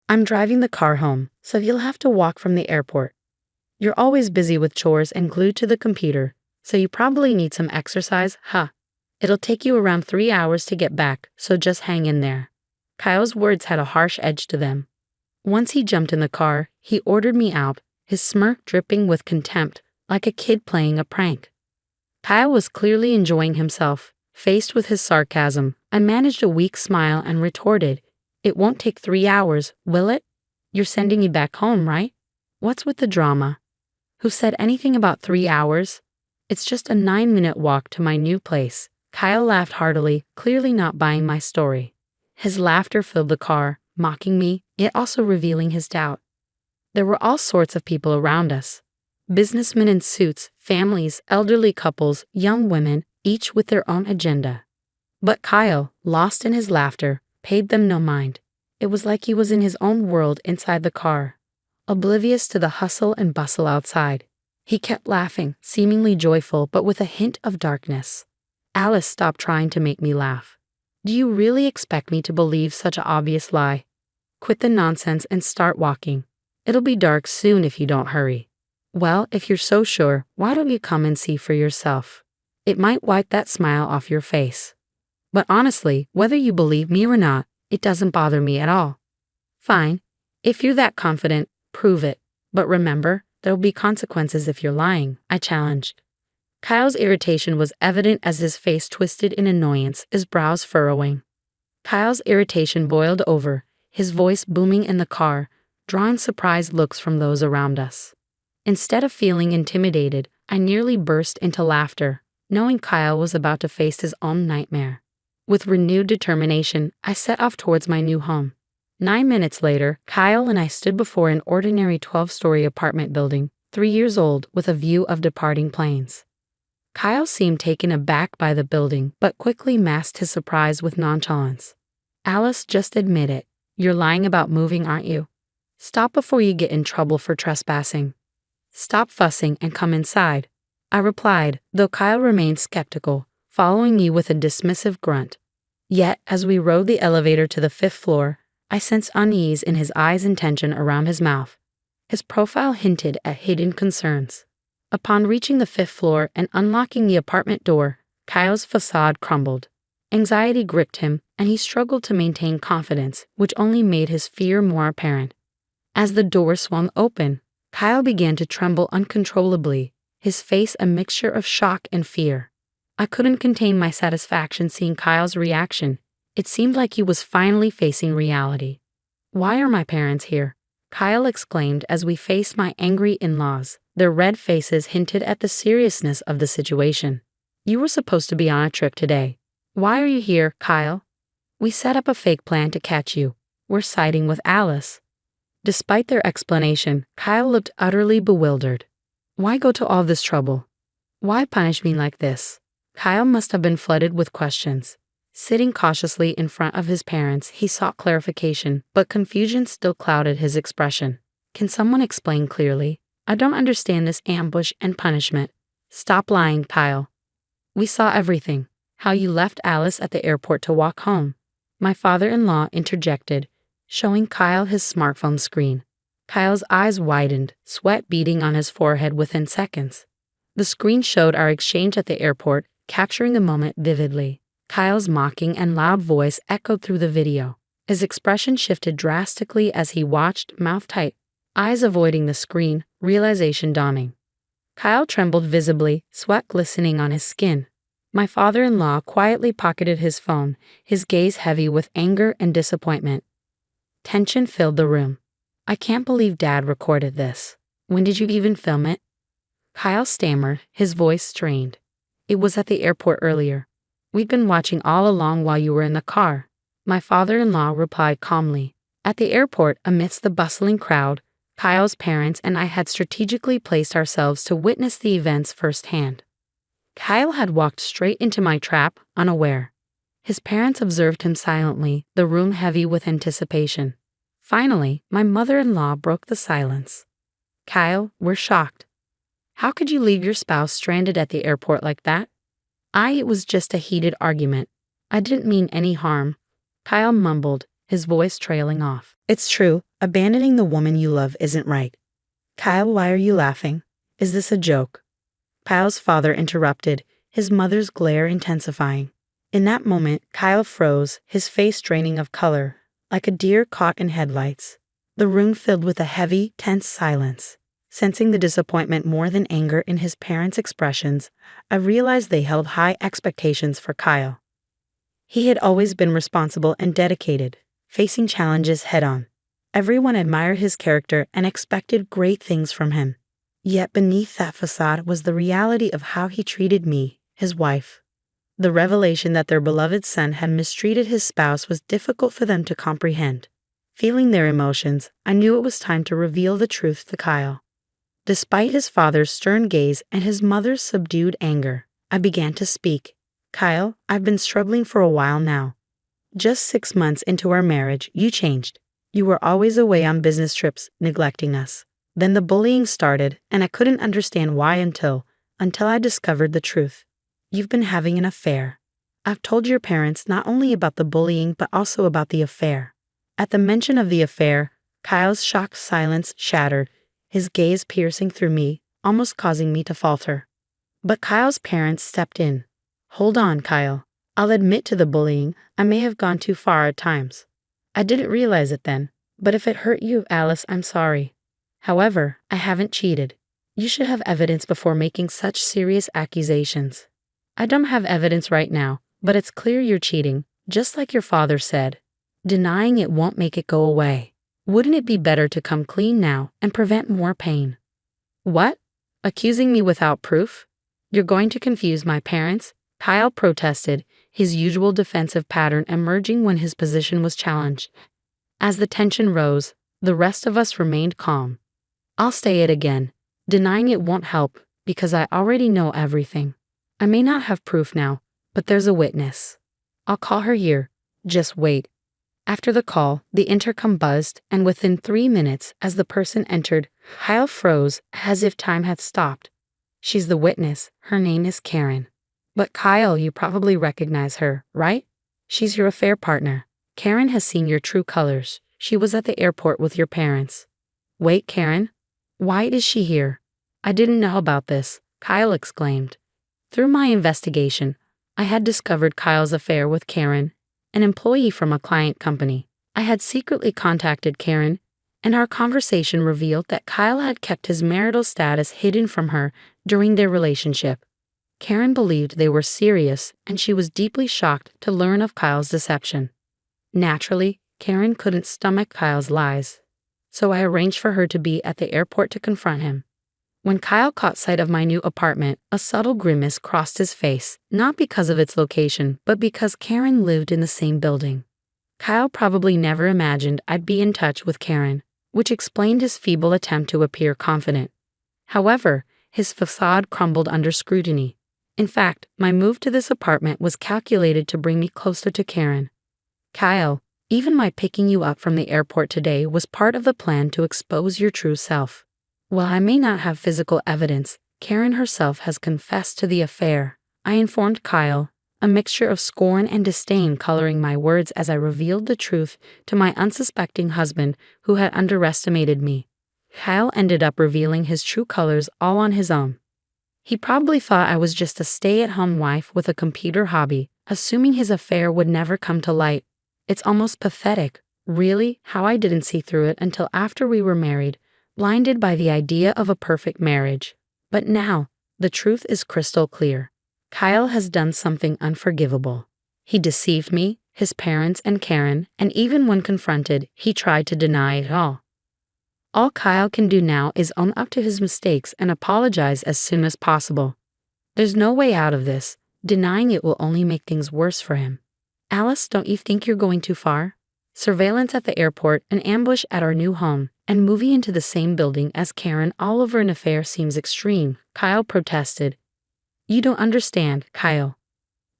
I'm driving the car home, so you'll have to walk from the airport. You're always busy with chores and glued to the computer, so you probably need some exercise, huh? It'll take you around 3 hours to get back, so just hang in there. Kyle's words had a harsh edge to them. Once he jumped in the car, he ordered me out, his smirk dripping with contempt, like a kid playing a prank. Kyle was clearly enjoying himself. Faced with his sarcasm, I managed a weak smile and retorted, "It won't take 3 hours, will it? You're sending me back home, right? What's with the drama? Who said anything about 3 hours? It's just a 9-minute walk to my new place." Kyle laughed heartily, clearly not buying my story. His laughter filled the car, mocking me, yet also revealing his doubt. There were all sorts of people around us. Businessmen in suits, families, elderly couples, young women, each with their own agenda. But Kyle, lost in his laughter, paid them no mind. It was like he was in his own world inside the car, oblivious to the hustle and bustle outside. He kept laughing, seemingly joyful but with a hint of darkness. Alice stopped trying to make me laugh. Do you really expect me to believe such an obvious lie? Quit the nonsense and start walking. It'll be dark soon if you don't hurry. Well, if you're so sure, why don't you come and see for yourself? It might wipe that smile off your face. But honestly, whether you believe me or not, it doesn't bother me at all. Fine. If you're that confident, prove it. But remember, there'll be consequences if you're lying, I challenged. Kyle's irritation was evident as his face twisted in annoyance, his brows furrowing. Kyle's irritation boiled over, his voice booming in the car, drawing surprised looks from those around us. Instead of feeling intimidated, I nearly burst into laughter, knowing Kyle was about to face his own nightmare. With renewed determination, I set off towards my new home. 9 minutes later, Kyle and I stood before an ordinary 12-story apartment building, 3 years old, with a view of departing planes. Kyle seemed taken aback by the building, but quickly masked his surprise with nonchalance. Alice, just admit it. You're lying about moving, aren't you? Stop before you get in trouble for trespassing. Stop fussing and come inside, I replied, though Kyle remained skeptical, following me with a dismissive grunt. Yet, as we rode the elevator to the 5th floor, I sensed unease in his eyes and tension around his mouth. His profile hinted at hidden concerns. Upon reaching the 5th floor and unlocking the apartment door, Kyle's facade crumbled. Anxiety gripped him, and he struggled to maintain confidence, which only made his fear more apparent. As the door swung open, Kyle began to tremble uncontrollably, his face a mixture of shock and fear. I couldn't contain my satisfaction seeing Kyle's reaction. It seemed like he was finally facing reality. "Why are my parents here?" Kyle exclaimed as we faced my angry in-laws. Their red faces hinted at the seriousness of the situation. "You were supposed to be on a trip today. Why are you here, Kyle?" "We set up a fake plan to catch you. We're siding with Alice." Despite their explanation, Kyle looked utterly bewildered. "Why go to all this trouble? Why punish me like this?" Kyle must have been flooded with questions. Sitting cautiously in front of his parents, he sought clarification, but confusion still clouded his expression. "Can someone explain clearly? I don't understand this ambush and punishment." "Stop lying, Kyle. We saw everything. How you left Alice at the airport to walk home." My father-in-law interjected, showing Kyle his smartphone screen. Kyle's eyes widened, sweat beading on his forehead within seconds. The screen showed our exchange at the airport, capturing the moment vividly. Kyle's mocking and loud voice echoed through the video. His expression shifted drastically as he watched, mouth tight, eyes avoiding the screen, realization dawning. Kyle trembled visibly, sweat glistening on his skin. My father-in-law quietly pocketed his phone, his gaze heavy with anger and disappointment. Tension filled the room. "I can't believe Dad recorded this. When did you even film it?" Kyle stammered, his voice strained. "It was at the airport earlier. We'd been watching all along while you were in the car." My father-in-law replied calmly. At the airport, amidst the bustling crowd, Kyle's parents and I had strategically placed ourselves to witness the events firsthand. Kyle had walked straight into my trap, unaware. His parents observed him silently, the room heavy with anticipation. Finally, my mother-in-law broke the silence. "Kyle, we're shocked. How could you leave your spouse stranded at the airport like that?" It was just a heated argument. I didn't mean any harm," Kyle mumbled, his voice trailing off. "It's true, Abandoning the woman you love isn't right. Kyle, why are you laughing? Is this a joke? Kyle's father interrupted, his mother's glare intensifying. In that moment, Kyle froze, his face draining of color, like a deer caught in headlights. The room filled with a heavy, tense silence. Sensing the disappointment more than anger in his parents' expressions, I realized they held high expectations for Kyle. He had always been responsible and dedicated, facing challenges head-on. Everyone admired his character and expected great things from him. Yet beneath that facade was the reality of how he treated me, his wife. The revelation that their beloved son had mistreated his spouse was difficult for them to comprehend. Feeling their emotions, I knew it was time to reveal the truth to Kyle. Despite his father's stern gaze and his mother's subdued anger, I began to speak. Kyle, I've been struggling for a while now. Just 6 months into our marriage, you changed. You were always away on business trips, neglecting us. Then the bullying started, and I couldn't understand why until I discovered the truth. You've been having an affair. I've told your parents not only about the bullying but also about the affair. At the mention of the affair, Kyle's shocked silence shattered, his gaze piercing through me, almost causing me to falter. But Kyle's parents stepped in. Hold on, Kyle. I'll admit to the bullying. I may have gone too far at times. I didn't realize it then, but if it hurt you, Alice, I'm sorry. However, I haven't cheated. You should have evidence before making such serious accusations. I don't have evidence right now, but it's clear you're cheating, just like your father said. Denying it won't make it go away. Wouldn't it be better to come clean now and prevent more pain? What? Accusing me without proof? You're going to confuse my parents? Kyle protested, his usual defensive pattern emerging when his position was challenged. As the tension rose, the rest of us remained calm. I'll say it again. Denying it won't help, because I already know everything. I may not have proof now, but there's a witness. I'll call her here. Just wait. After the call, the intercom buzzed, and within 3 minutes, as the person entered, Kyle froze as if time had stopped. She's the witness. Her name is Karen. But Kyle, you probably recognize her, right? She's your affair partner. Karen has seen your true colors. She was at the airport with your parents. Wait, Karen? Why is she here? I didn't know about this, Kyle exclaimed. Through my investigation, I had discovered Kyle's affair with Karen, an employee from a client company. I had secretly contacted Karen, and our conversation revealed that Kyle had kept his marital status hidden from her during their relationship. Karen believed they were serious, and she was deeply shocked to learn of Kyle's deception. Naturally, Karen couldn't stomach Kyle's lies, so I arranged for her to be at the airport to confront him. When Kyle caught sight of my new apartment, a subtle grimace crossed his face, not because of its location, but because Karen lived in the same building. Kyle probably never imagined I'd be in touch with Karen, which explained his feeble attempt to appear confident. However, his facade crumbled under scrutiny. In fact, my move to this apartment was calculated to bring me closer to Karen. Kyle, even my picking you up from the airport today was part of the plan to expose your true self. While I may not have physical evidence, Karen herself has confessed to the affair. I informed Kyle, a mixture of scorn and disdain coloring my words as I revealed the truth to my unsuspecting husband who had underestimated me. Kyle ended up revealing his true colors all on his own. He probably thought I was just a stay-at-home wife with a computer hobby, assuming his affair would never come to light. It's almost pathetic, really, how I didn't see through it until after we were married, blinded by the idea of a perfect marriage. But now, the truth is crystal clear. Kyle has done something unforgivable. He deceived me, his parents, and Karen, and even when confronted, he tried to deny it all. All Kyle can do now is own up to his mistakes and apologize as soon as possible. There's no way out of this. Denying it will only make things worse for him. Alice, don't you think you're going too far? Surveillance at the airport, an ambush at our new home, and moving into the same building as Karen all over an affair seems extreme, Kyle protested. You don't understand, Kyle.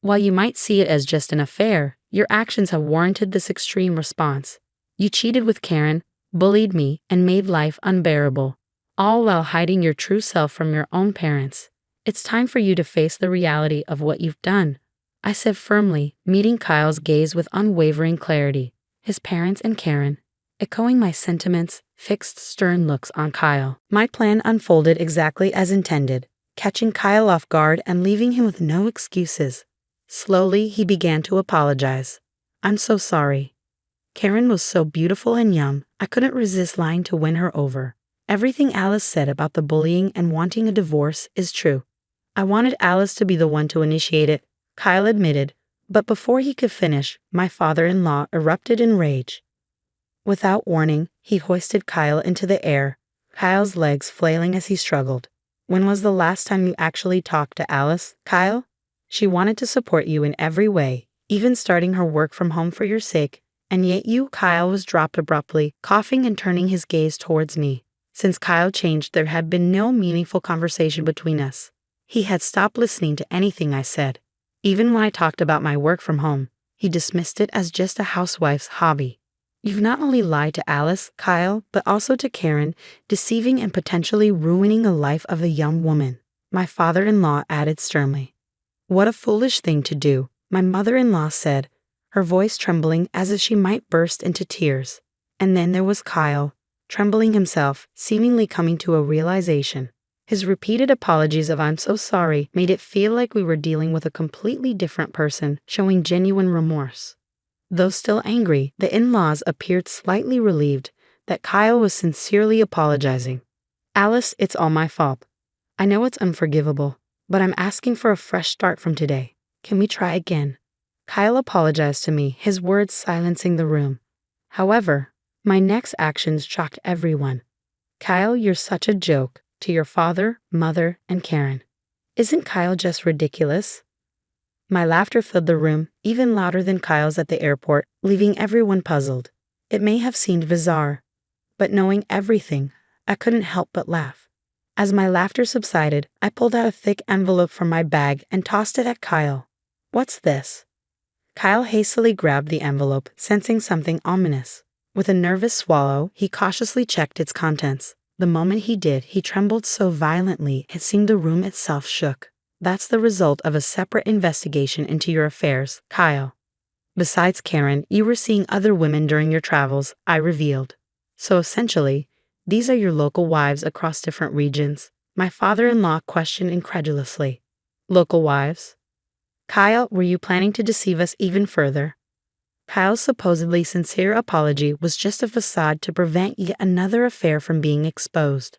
While you might see it as just an affair, your actions have warranted this extreme response. You cheated with Karen, bullied me, and made life unbearable, all while hiding your true self from your own parents. It's time for you to face the reality of what you've done, I said firmly, meeting Kyle's gaze with unwavering clarity. His parents and Karen. echoing my sentiments, fixed stern looks on Kyle. My plan unfolded exactly as intended, catching Kyle off guard and leaving him with no excuses. Slowly, he began to apologize. "I'm so sorry. Karen was so beautiful and young, I couldn't resist lying to win her over. Everything Alice said about the bullying and wanting a divorce is true. I wanted Alice to be the one to initiate it," Kyle admitted, but before he could finish, my father-in-law erupted in rage. Without warning, he hoisted Kyle into the air, Kyle's legs flailing as he struggled. "When was the last time you actually talked to Alice, Kyle? She wanted to support you in every way, even starting her work from home for your sake, and yet you," Kyle was dropped abruptly, coughing and turning his gaze towards me. Since Kyle changed, there had been no meaningful conversation between us. He had stopped listening to anything I said. Even when I talked about my work from home, he dismissed it as just a housewife's hobby. "You've not only lied to Alice, Kyle, but also to Karen, deceiving and potentially ruining the life of a young woman," my father-in-law added sternly. "What a foolish thing to do," my mother-in-law said, her voice trembling as if she might burst into tears. And then there was Kyle, trembling himself, seemingly coming to a realization. His repeated apologies of "I'm so sorry" made it feel like we were dealing with a completely different person, showing genuine remorse. Though still angry, the in-laws appeared slightly relieved that Kyle was sincerely apologizing. "Alice, it's all my fault. I know it's unforgivable, but I'm asking for a fresh start from today. Can we try again?" Kyle apologized to me, his words silencing the room. However, my next actions shocked everyone. "Kyle, you're such a joke to your father, mother, and Karen. Isn't Kyle just ridiculous?" My laughter filled the room, even louder than Kyle's at the airport, leaving everyone puzzled. It may have seemed bizarre, but knowing everything, I couldn't help but laugh. As my laughter subsided, I pulled out a thick envelope from my bag and tossed it at Kyle. "What's this?" Kyle hastily grabbed the envelope, sensing something ominous. With a nervous swallow, he cautiously checked its contents. The moment he did, he trembled so violently it seemed the room itself shook. "That's the result of a separate investigation into your affairs, Kyle. Besides Karen, you were seeing other women during your travels," I revealed. "So essentially, these are your local wives across different regions?" My father-in-law questioned incredulously. "Local wives? Kyle, were you planning to deceive us even further?" Kyle's supposedly sincere apology was just a facade to prevent yet another affair from being exposed.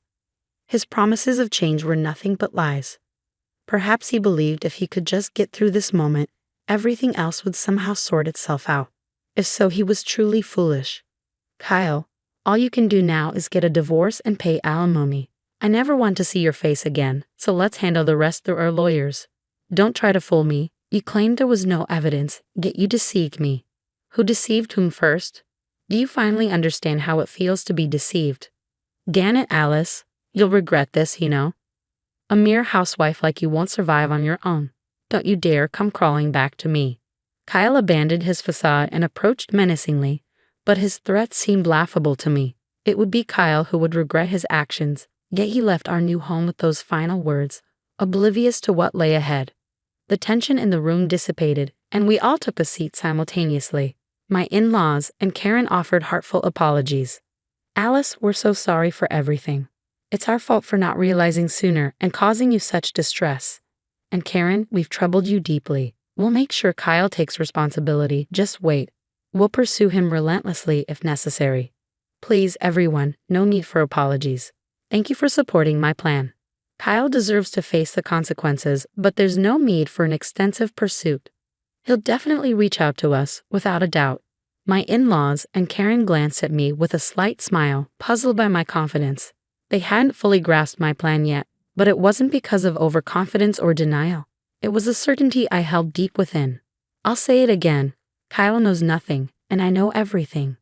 His promises of change were nothing but lies. Perhaps he believed if he could just get through this moment, everything else would somehow sort itself out. If so, he was truly foolish. "Kyle, all you can do now is get a divorce and pay alimony. I never want to see your face again, so let's handle the rest through our lawyers. Don't try to fool me. You claimed there was no evidence, yet you deceived me. Who deceived whom first? Do you finally understand how it feels to be deceived? Damn it, Alice. You'll regret this, you know. A mere housewife like you won't survive on your own. Don't you dare come crawling back to me." Kyle abandoned his facade and approached menacingly, but his threats seemed laughable to me. It would be Kyle who would regret his actions, yet he left our new home with those final words, oblivious to what lay ahead. The tension in the room dissipated, and we all took a seat simultaneously. My in-laws and Karen offered heartfelt apologies. "Alice, we're so sorry for everything. It's our fault for not realizing sooner and causing you such distress. And Karen, we've troubled you deeply. We'll make sure Kyle takes responsibility. Just wait. We'll pursue him relentlessly if necessary. Please, everyone, no need for apologies. Thank you for supporting my plan. Kyle deserves to face the consequences, but there's no need for an extensive pursuit. He'll definitely reach out to us, without a doubt." My in-laws and Karen glanced at me with a slight smile, puzzled by my confidence. They hadn't fully grasped my plan yet, but it wasn't because of overconfidence or denial. It was a certainty I held deep within. I'll say it again. Kyle knows nothing, and I know everything.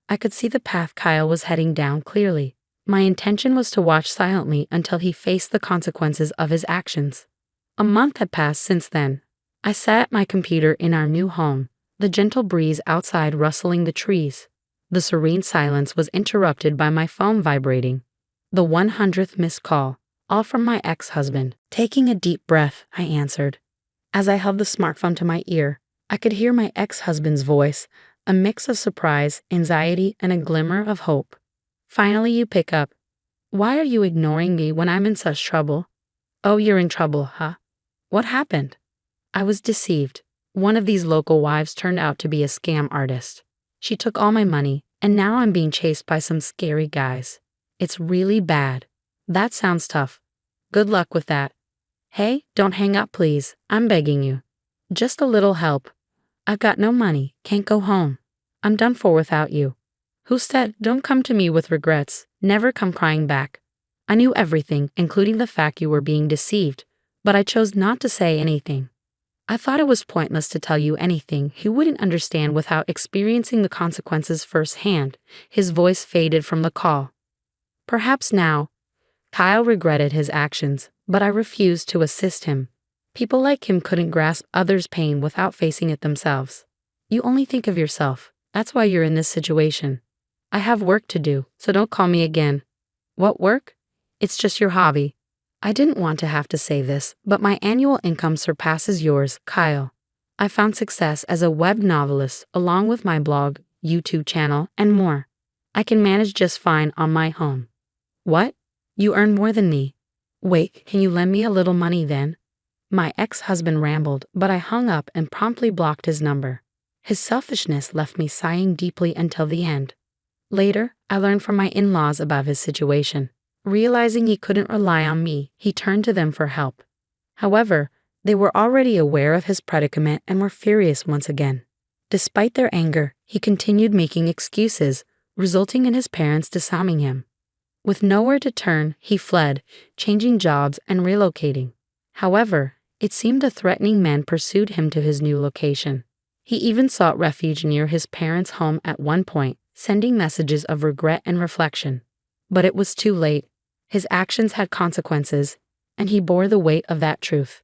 I could see the path Kyle was heading down clearly. My intention was to watch silently until he faced the consequences of his actions. A month had passed since then. I sat at my computer in our new home, the gentle breeze outside rustling the trees. The serene silence was interrupted by my phone vibrating. The 100th missed call, all from my ex-husband. Taking a deep breath, I answered. As I held the smartphone to my ear, I could hear my ex-husband's voice, a mix of surprise, anxiety, and a glimmer of hope. Finally, you pick up. Why are you ignoring me when I'm in such trouble? Oh, you're in trouble, huh? What happened? I was deceived. One of these local wives turned out to be a scam artist. She took all my money, and now I'm being chased by some scary guys. It's really bad. That sounds tough. Good luck with that. Hey, don't hang up, please. I'm begging you. Just a little help. I've got no money, can't go home. I'm done for without you. Who said, don't come to me with regrets, never come crying back? I knew everything, including the fact you were being deceived, but I chose not to say anything. I thought it was pointless to tell you anything he wouldn't understand without experiencing the consequences firsthand. His voice faded from the call. Perhaps now, Kyle regretted his actions, but I refused to assist him. People like him couldn't grasp others' pain without facing it themselves. You only think of yourself. That's why you're in this situation. I have work to do, so don't call me again. What work? It's just your hobby. I didn't want to have to say this, but my annual income surpasses yours, Kyle. I found success as a web novelist along with my blog, YouTube channel, and more. I can manage just fine on my own. What? You earn more than me. Wait, can you lend me a little money then? My ex-husband rambled, but I hung up and promptly blocked his number. His selfishness left me sighing deeply until the end. Later, I learned from my in-laws about his situation. Realizing he couldn't rely on me, he turned to them for help. However, they were already aware of his predicament and were furious once again. Despite their anger, he continued making excuses, resulting in his parents disarming him. With nowhere to turn, he fled, changing jobs and relocating. However, it seemed the threatening men pursued him to his new location. He even sought refuge near his parents' home at one point, sending messages of regret and reflection. But it was too late. His actions had consequences, and he bore the weight of that truth.